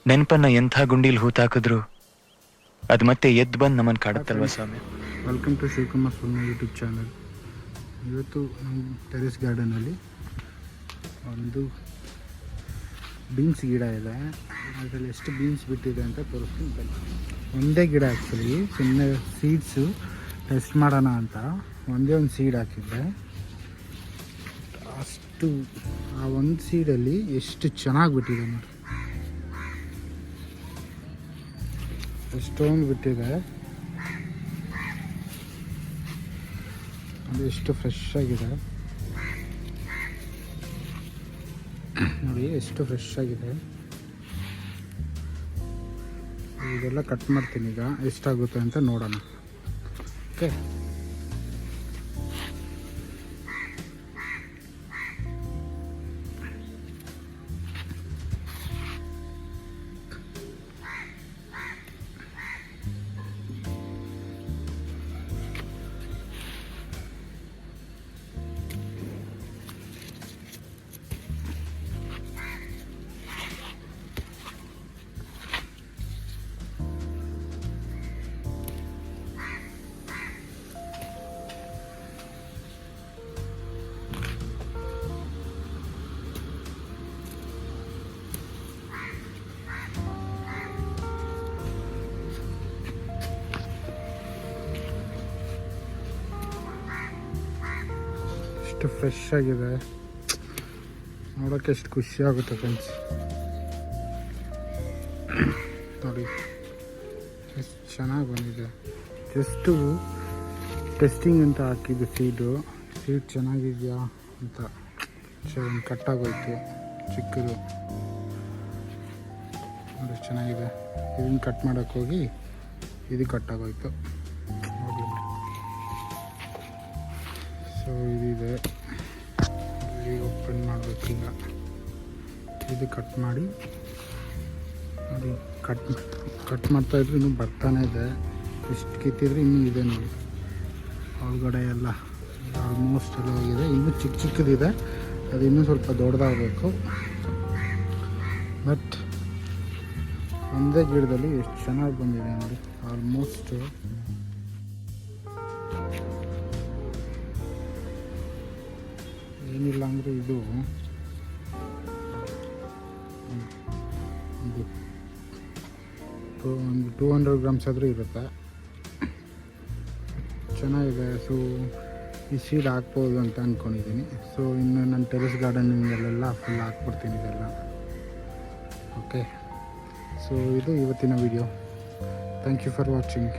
ನೆನಪನ್ನ ಎಂಥ ಗುಂಡಿಲ್ ಹೂತಾಕಿದ್ರು ಅದು ಮತ್ತೆ ಎದ್ದು ಬಂದು ನಮ್ಮನ್ನು ಕಾಡುತ್ತಲ್ವ ಸ್ವಾಮಿ. ವೆಲ್ಕಮ್ ಟು ಶಿವಕುಮಾರ್ ಸುಮ್ಮನೆ ಯೂಟ್ಯೂಬ್ ಚಾನಲ್. ಇವತ್ತು ನಮ್ಮ ಟೆರೆಸ್ ಗಾರ್ಡನಲ್ಲಿ ಒಂದು ಬೀನ್ಸ್ ಗಿಡ ಇದೆ. ಅದರಲ್ಲಿ ಎಷ್ಟು ಬೀನ್ಸ್ ಬಿಟ್ಟಿದೆ ಅಂತ ತೋರಿಸ್ತೀನಿ ಬನ್ನಿ. ಒಂದೇ ಗಿಡ ಆ್ಯಕ್ಚುಲಿ ಸುಮ್ಮನೆ ಸೀಡ್ಸು ಟೆಸ್ಟ್ ಮಾಡೋಣ ಅಂತ ಒಂದೇ ಒಂದು ಸೀಡ್ ಹಾಕಿದ್ದೆ. ಅಷ್ಟು ಆ ಒಂದು ಸೀಡಲ್ಲಿ ಎಷ್ಟು ಚೆನ್ನಾಗಿ ಬಿಟ್ಟಿದೆ ನೋಡಿ, ಎಷ್ಟೊಂದು ಬಿಟ್ಟಿದೆ. ಅದು ಎಷ್ಟು ಫ್ರೆಶ್ ಆಗಿದೆ ನೋಡಿ, ಎಷ್ಟು ಫ್ರೆಶ್ ಆಗಿದೆ. ಇದೆಲ್ಲ ಕಟ್ ಮಾಡ್ತೀನಿ ಈಗ, ಎಷ್ಟಾಗುತ್ತೆ ಅಂತ ನೋಡೋಣ. ಓಕೆ, ಎಷ್ಟು ಫ್ರೆಶ್ ಆಗಿದೆ ನೋಡೋಕ್ಕೆ, ಎಷ್ಟು ಖುಷಿ ಆಗುತ್ತೆ ಫ್ರೆಂಡ್ಸ್. ನೋಡಿ ಎಷ್ಟು ಚೆನ್ನಾಗಿ ಬಂದಿದೆ. ಜಸ್ಟು ಟೆಸ್ಟಿಂಗ್ ಅಂತ ಹಾಕಿದ್ದು ಸೀಡ್ ಚೆನ್ನಾಗಿದೆಯಾ ಅಂತ. ಒಂದು ಕಟ್ಟಾಗೋಯ್ತು ಚಿಕ್ಕದು, ನೋಡಿ ಚೆನ್ನಾಗಿದೆ. ಇದನ್ನು ಕಟ್ ಮಾಡೋಕ್ಕೆ ಹೋಗಿ ಇದು ಕಟ್ಟಾಗೋಯ್ತು. ಸೊ ಇದಿದೆ, ಇಲ್ಲಿ ಓಪನ್ ಮಾಡಬೇಕು ಈಗ. ಇದು ಕಟ್ ಮಾಡಿ ನೋಡಿ, ಕಟ್ ಮಾಡ್ತಾಯಿದ್ರು ಇನ್ನೂ ಬರ್ತಾನೆ ಇದೆ. ಎಷ್ಟು ಕಿತ್ತಿದ್ರೆ ಇನ್ನೂ ಇದೆ ನೋಡಿ, ಒಳಗಡೆ ಎಲ್ಲ ಆಲ್ಮೋಸ್ಟ್ ಎಲ್ಲ ಹೋಗಿದೆ. ಇನ್ನೂ ಚಿಕ್ಕದಿದೆ, ಅದು ಇನ್ನೂ ಸ್ವಲ್ಪ ದೊಡ್ಡದಾಗಬೇಕು. ಬಟ್ ಒಂದೇ ಗಿಡದಲ್ಲಿ ಎಷ್ಟು ಚೆನ್ನಾಗಿ ಬಂದಿದೆ ನೋಡಿ. ಆಲ್ಮೋಸ್ಟ್ ಏನಿಲ್ಲ ಅಂದರೆ ಇದು ಒಂದು 200 ಗ್ರಾಮ್ಸ್ ಆದರೂ ಇರುತ್ತೆ. ಚೆನ್ನಾಗಿದೆ. ಸೊ ಈ ಸೀಡ್ ಹಾಕ್ಬೋದು ಅಂತ ಅಂದ್ಕೊಂಡಿದ್ದೀನಿ. ಸೊ ಇನ್ನು ನನ್ನ ಟೆರೆಸ್ ಗಾರ್ಡನಿಂಗಲ್ಲೆಲ್ಲ ಫುಲ್ ಹಾಕ್ಬಿಡ್ತೀನಿ ಇದೆಲ್ಲ. ಓಕೆ, ಸೊ ಇದು ಇವತ್ತಿನ video. Thank you for watching.